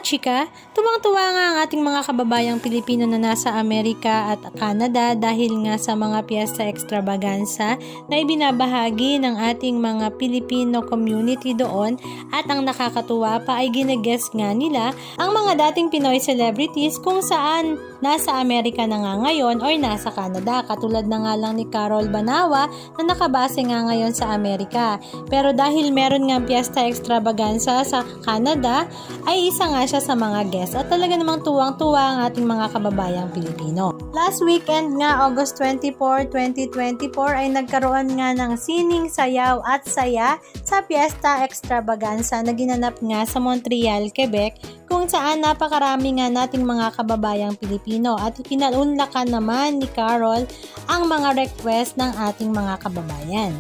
kachika, tuwang-tuwa nga ang ating mga kababayang Pilipino na nasa Amerika at Canada dahil nga sa mga piyesta extravaganza na ibinabahagi ng ating mga Filipino community doon, at ang nakakatuwa pa ay ginagest nga nila ang mga dating Pinoy celebrities kung saan nasa Amerika na nga ngayon or nasa Canada, katulad na nga lang ni Carol Banawa na nakabase nga ngayon sa Amerika. Pero dahil meron nga piyesta extravaganza sa Canada, ay isa nga siya sa mga guests at talaga namang tuwang-tuwa ang ating mga kababayang Pilipino. Last weekend nga, August 24, 2024 ay nagkaroon nga ng sining, sayaw at saya sa piyesta extravaganza na ginanap nga sa Montreal, Quebec, kung saan napakarami nga nating mga kababayang Pilipino at pinaunlakan naman ni Carol ang mga request ng ating mga kababayan.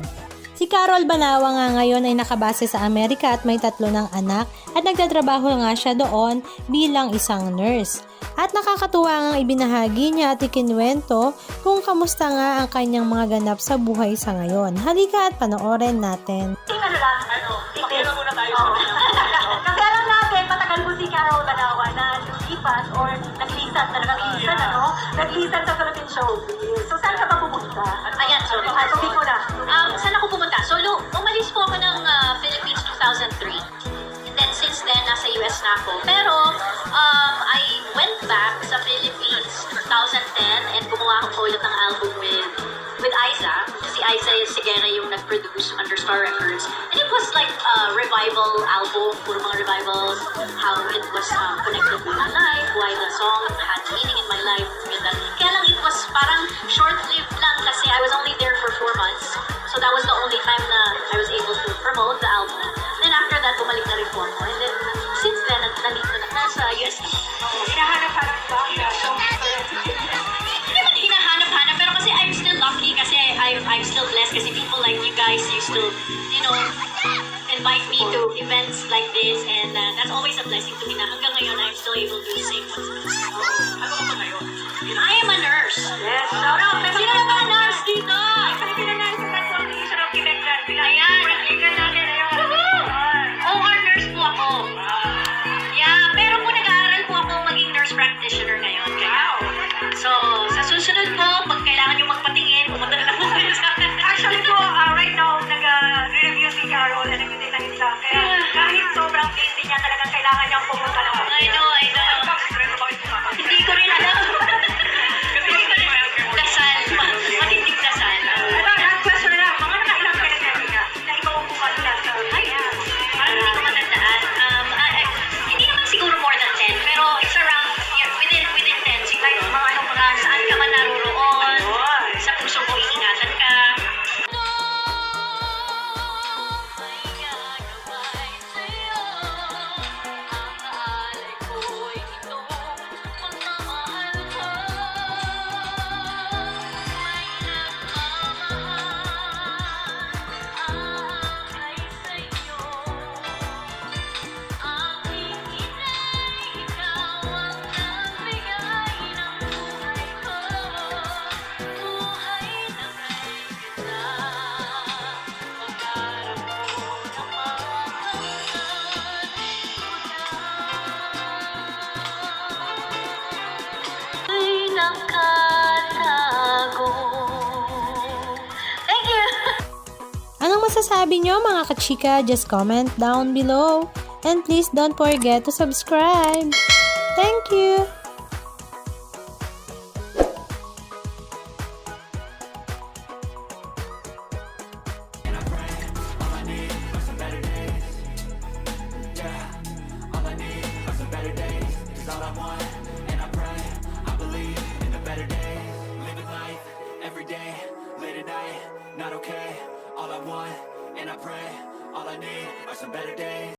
Si Carol Banawa nga ngayon ay nakabase sa Amerika at may 3 ng anak at nagtatrabaho nga siya doon bilang isang nurse. At nakakatuwa nga ibinahagi niya at ikinwento kung kamusta nga ang kanyang mga ganap sa buhay sa ngayon. Halika at panoorin natin. Pakita muna tayo sa kasi alam natin, matagal mo si Carol Banawa na lumipas or naglisan sa Philippine Showbiz. So, saan ka ba pumunta? Ayan, sorry. Sabi ko na. Saan ako pumunta? So, umalis po ako ng Philippines 2003. And then, since then, nasa US na ako. Pero, I went back sa Philippines 2010 and gumawa ako ulit ng album with Aiza. Si Aiza Sigera yung nag-produce under Star Records. And it was like a revival album, puro mga revivals, how it was connected with my life, why the song had meaning in my life. Kaya lang it was parang short-lived lang kasi I was only there for 4 months. So that was the only time na I was able to promote the album. Then after that, bumalik na rin po ako. And then since then, nandito na nasa US. Hinahanap-hanap ba? Hindi man hinahanap-hanap, pero kasi I'm still lucky kasi I'm still blessed kasi people like you guys used to, invite me to events like this, and that's always a blessing to me na hanggang ngayon I'm still able to sing what's best. Ano ka ba ngayon? I am a nurse. Yes. Shout out. Sino na ba nurse dito? Filipino Nurse Association of Quebec. Ayan. Tingnan natin ayun. OR nurse po ako. Yeah, pero po nag-aaral po ako maging nurse practitioner ngayon. Wow. So, sa susunod po, pag kailangan nyo magpatingin, pumunta na lang po kayo sa akin. Actually po, right now, nag-review si Carol and nag-visit ng isa. Kaya kahit sobrang busy niya, talagang kailangan niyang pumunta na. I know. Hindi ko rin alam. Dasal. Matinding dasal. Last question na lang, mga nakailang ka na kanina na iba ang pumunta sa Ayan. Parang hindi ko matandaan. Hindi naman siguro more than 10, pero it's around, within 10 siguro. like mga anong mga Saan ka man naroon, sa puso mo iingatan ka. Thank you! Anong masasabi nyo mga kachika? Just comment down below. And please don't forget to subscribe. Thank you! Every day, late at night, not okay. All I want, and I pray, all I need are some better days.